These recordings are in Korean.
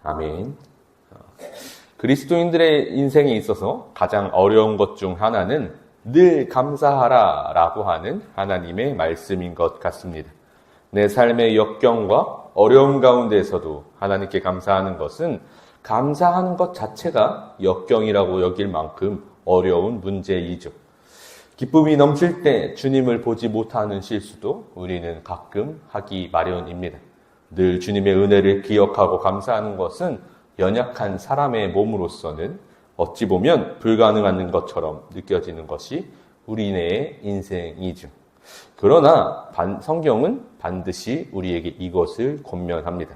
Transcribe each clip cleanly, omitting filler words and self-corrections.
아멘. 그리스도인들의 인생에 있어서 가장 어려운 것 중 하나는 늘 감사하라라고 하는 하나님의 말씀인 것 같습니다. 내 삶의 역경과 어려움 가운데에서도 하나님께 감사하는 것은 감사하는 것 자체가 역경이라고 여길 만큼 어려운 문제이죠. 기쁨이 넘칠 때 주님을 보지 못하는 실수도 우리는 가끔 하기 마련입니다. 늘 주님의 은혜를 기억하고 감사하는 것은 연약한 사람의 몸으로서는 어찌 보면 불가능한 것처럼 느껴지는 것이 우리네의 인생이죠. 그러나 성경은 반드시 우리에게 이것을 권면합니다.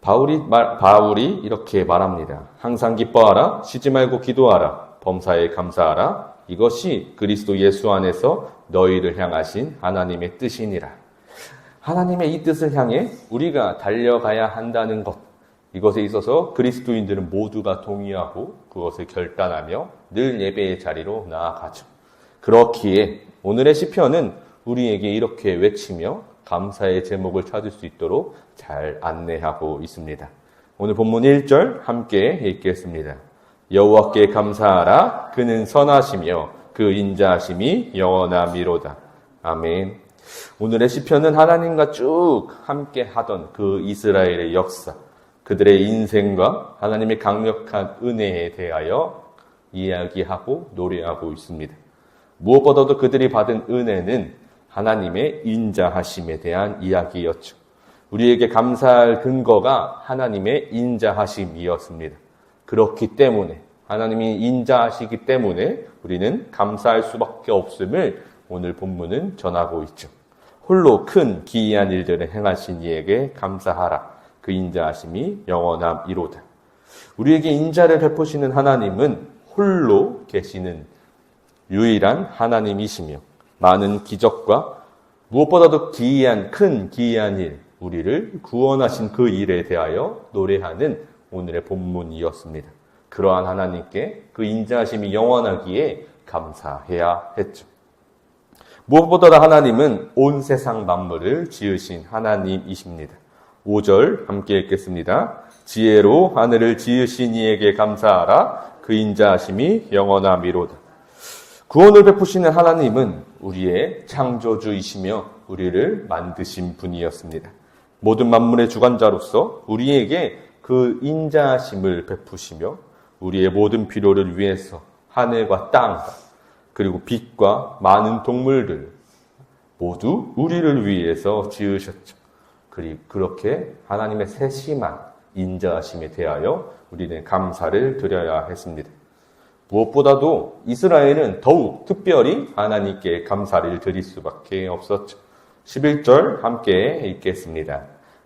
바울이 이렇게 말합니다. 항상 기뻐하라, 쉬지 말고 기도하라, 범사에 감사하라. 이것이 그리스도 예수 안에서 너희를 향하신 하나님의 뜻이니라. 하나님의 이 뜻을 향해 우리가 달려가야 한다는 것, 이것에 있어서 그리스도인들은 모두가 동의하고 그것을 결단하며 늘 예배의 자리로 나아가죠. 그렇기에 오늘의 시편은 우리에게 이렇게 외치며 감사의 제목을 찾을 수 있도록 잘 안내하고 있습니다. 오늘 본문 1절 함께 읽겠습니다. 여호와께 감사하라. 그는 선하시며 그 인자하심이 영원하미로다. 아멘. 오늘의 시편은 하나님과 쭉 함께 하던 그 이스라엘의 역사, 그들의 인생과 하나님의 강력한 은혜에 대하여 이야기하고 노래하고 있습니다. 무엇보다도 그들이 받은 은혜는 하나님의 인자하심에 대한 이야기였죠. 우리에게 감사할 근거가 하나님의 인자하심이었습니다. 그렇기 때문에 하나님이 인자하시기 때문에 우리는 감사할 수밖에 없음을 오늘 본문은 전하고 있죠. 홀로 큰 기이한 일들을 행하신 이에게 감사하라. 그 인자하심이 영원함이로다. 우리에게 인자를 베푸시는 하나님은 홀로 계시는 유일한 하나님이시며 많은 기적과 무엇보다도 큰 기이한 일, 우리를 구원하신 그 일에 대하여 노래하는 오늘의 본문이었습니다. 그러한 하나님께 그 인자하심이 영원하기에 감사해야 했죠. 무엇보다 하나님은 온 세상 만물을 지으신 하나님이십니다. 5절 함께 읽겠습니다. 지혜로 하늘을 지으신 이에게 감사하라. 그 인자하심이 영원하미로다. 구원을 베푸시는 하나님은 우리의 창조주이시며 우리를 만드신 분이었습니다. 모든 만물의 주관자로서 우리에게 그 인자하심을 베푸시며 우리의 모든 필요를 위해서 하늘과 땅 그리고 빛과 많은 동물들 모두 우리를 위해서 지으셨죠. 그리고 그렇게 하나님의 세심한 인자하심에 대하여 우리는 감사를 드려야 했습니다. 무엇보다도 이스라엘은 더욱 특별히 하나님께 감사를 드릴 수밖에 없었죠. 11절 함께 읽겠습니다.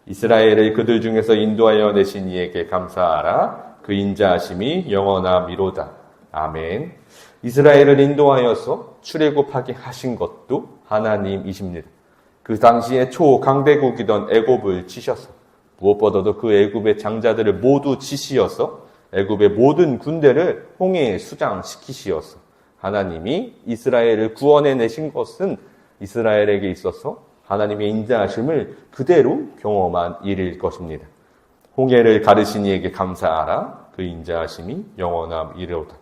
이스라엘을 그들 중에서 인도하여 내신 이에게 감사하라. 그 인자하심이 영원하미로다. 아멘. 이스라엘을 인도하여서 출애굽하게 하신 것도 하나님이십니다. 그 당시에 초강대국이던 애굽을 치셔서 무엇보다도 그 애굽의 장자들을 모두 치시어서 애굽의 모든 군대를 홍해에 수장시키시어서 하나님이 이스라엘을 구원해내신 것은 이스라엘에게 있어서 하나님의 인자하심을 그대로 경험한 일일 것입니다. 홍해를 가르신 이에게 감사하라. 그 인자하심이 영원함이로다.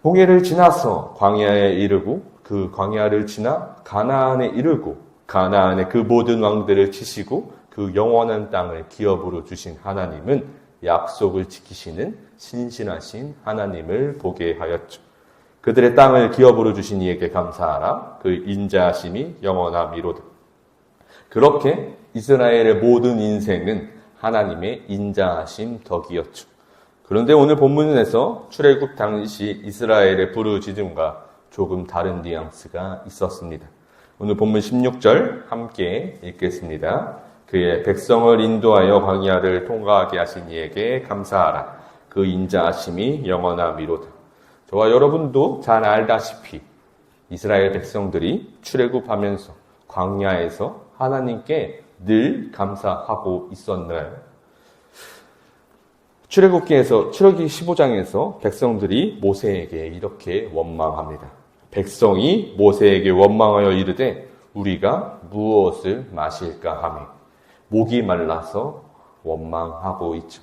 홍해를 지나서 광야에 이르고 그 광야를 지나 가나안에 이르고 가나안의 그 모든 왕들을 치시고 그 영원한 땅을 기업으로 주신 하나님은 약속을 지키시는 신실하신 하나님을 보게 하였죠. 그들의 땅을 기업으로 주신 이에게 감사하라. 그 인자하심이 영원하미로다. 그렇게 이스라엘의 모든 인생은 하나님의 인자하심 덕이었죠. 그런데 오늘 본문에서 출애굽 당시 이스라엘의 부르짖음과 조금 다른 뉘앙스가 있었습니다. 오늘 본문 16절 함께 읽겠습니다. 그의 백성을 인도하여 광야를 통과하게 하신 이에게 감사하라. 그 인자하심이 영원하미로다. 저와 여러분도 잘 알다시피 이스라엘 백성들이 출애굽하면서 광야에서 하나님께 늘 감사하고 있었나요? 출애굽기 15장에서 백성들이 모세에게 이렇게 원망합니다. 백성이 모세에게 원망하여 이르되 우리가 무엇을 마실까 하며 목이 말라서 원망하고 있죠.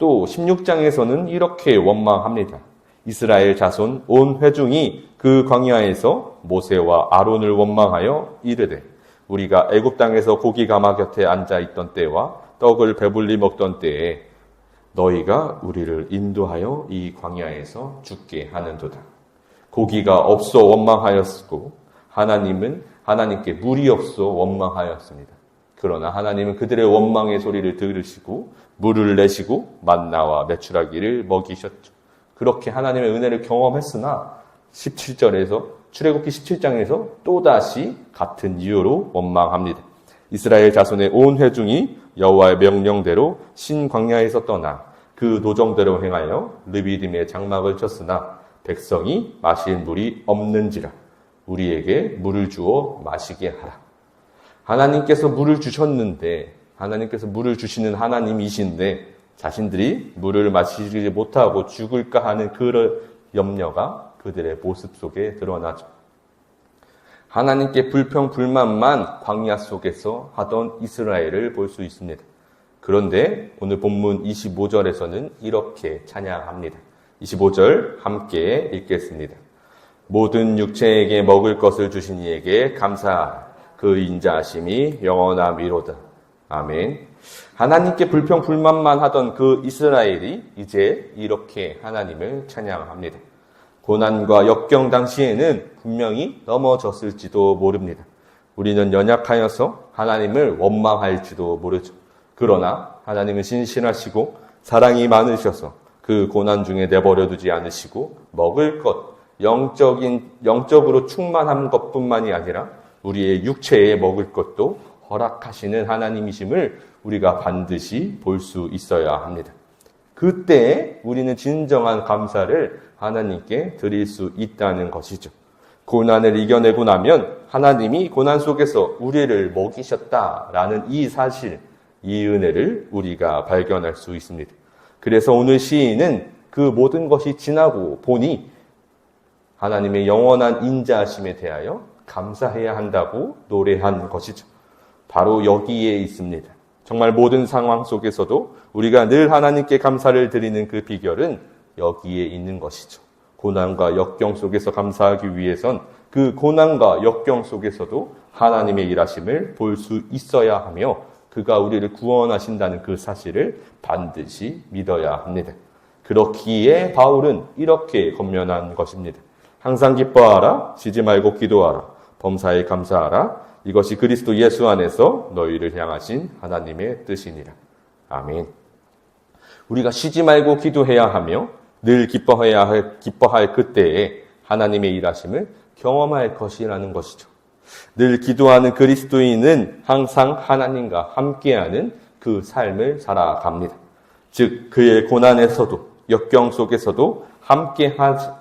또 16장에서는 이렇게 원망합니다. 이스라엘 자손 온 회중이 그 광야에서 모세와 아론을 원망하여 이르되 우리가 애굽 땅에서 고기 가마 곁에 앉아 있던 때와 떡을 배불리 먹던 때에 너희가 우리를 인도하여 이 광야에서 죽게 하는도다. 고기가 없어 원망하였고 하나님은 하나님께 물이 없어 원망하였습니다. 그러나 하나님은 그들의 원망의 소리를 들으시고 물을 내시고 만나와 메추라기를 먹이셨죠. 그렇게 하나님의 은혜를 경험했으나 17절에서 출애굽기 17장에서 또다시 같은 이유로 원망합니다. 이스라엘 자손의 온 회중이 여호와의 명령대로 신광야에서 떠나 그 노정대로 행하여 르비딤의 장막을 쳤으나 백성이 마실 물이 없는지라 우리에게 물을 주어 마시게 하라. 하나님께서 물을 주셨는데 하나님께서 물을 주시는 하나님이신데 자신들이 물을 마시지 못하고 죽을까 하는 그런 염려가 그들의 모습 속에 드러나죠. 하나님께 불평 불만만 광야 속에서 하던 이스라엘을 볼 수 있습니다. 그런데 오늘 본문 25절에서는 이렇게 찬양합니다. 25절 함께 읽겠습니다. 모든 육체에게 먹을 것을 주신 이에게 감사하라. 그 인자하심이 영원하미로다. 아멘. 하나님께 불평 불만만 하던 그 이스라엘이 이제 이렇게 하나님을 찬양합니다. 고난과 역경 당시에는 분명히 넘어졌을지도 모릅니다. 우리는 연약하여서 하나님을 원망할지도 모르죠. 그러나 하나님은 신실하시고 사랑이 많으셔서 그 고난 중에 내버려 두지 않으시고 먹을 것, 영적으로 충만한 것뿐만이 아니라 우리의 육체에 먹을 것도 허락하시는 하나님이심을 우리가 반드시 볼 수 있어야 합니다. 그때 우리는 진정한 감사를 하나님께 드릴 수 있다는 것이죠. 고난을 이겨내고 나면 하나님이 고난 속에서 우리를 먹이셨다라는 이 사실, 이 은혜를 우리가 발견할 수 있습니다. 그래서 오늘 시인은 그 모든 것이 지나고 보니 하나님의 영원한 인자하심에 대하여 감사해야 한다고 노래한 것이죠. 바로 여기에 있습니다. 정말 모든 상황 속에서도 우리가 늘 하나님께 감사를 드리는 그 비결은 여기에 있는 것이죠. 고난과 역경 속에서 감사하기 위해선 그 고난과 역경 속에서도 하나님의 일하심을 볼 수 있어야 하며 그가 우리를 구원하신다는 그 사실을 반드시 믿어야 합니다. 그렇기에 바울은 이렇게 권면한 것입니다. 항상 기뻐하라, 쉬지 말고 기도하라, 범사에 감사하라. 이것이 그리스도 예수 안에서 너희를 향하신 하나님의 뜻이니라. 아멘. 우리가 쉬지 말고 기도해야 하며 늘 기뻐할 그때에 하나님의 일하심을 경험할 것이라는 것이죠. 늘 기도하는 그리스도인은 항상 하나님과 함께하는 그 삶을 살아갑니다. 즉 그의 고난에서도 역경 속에서도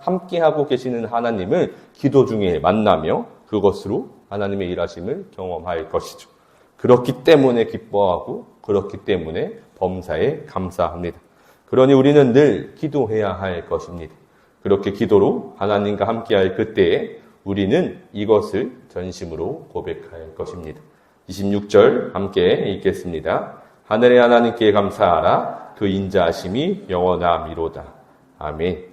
함께하고 계시는 하나님을 기도 중에 만나며 그것으로 하나님의 일하심을 경험할 것이죠. 그렇기 때문에 기뻐하고 그렇기 때문에 범사에 감사합니다. 그러니 우리는 늘 기도해야 할 것입니다. 그렇게 기도로 하나님과 함께할 그때에 우리는 이것을 전심으로 고백할 것입니다. 26절 함께 읽겠습니다. 하늘의 하나님께 감사하라. 그 인자하심이 영원하미로다. 아멘.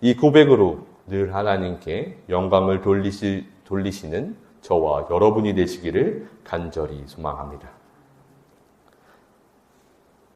이 고백으로 늘 하나님께 영광을 돌리시는 저와 여러분이 되시기를 간절히 소망합니다.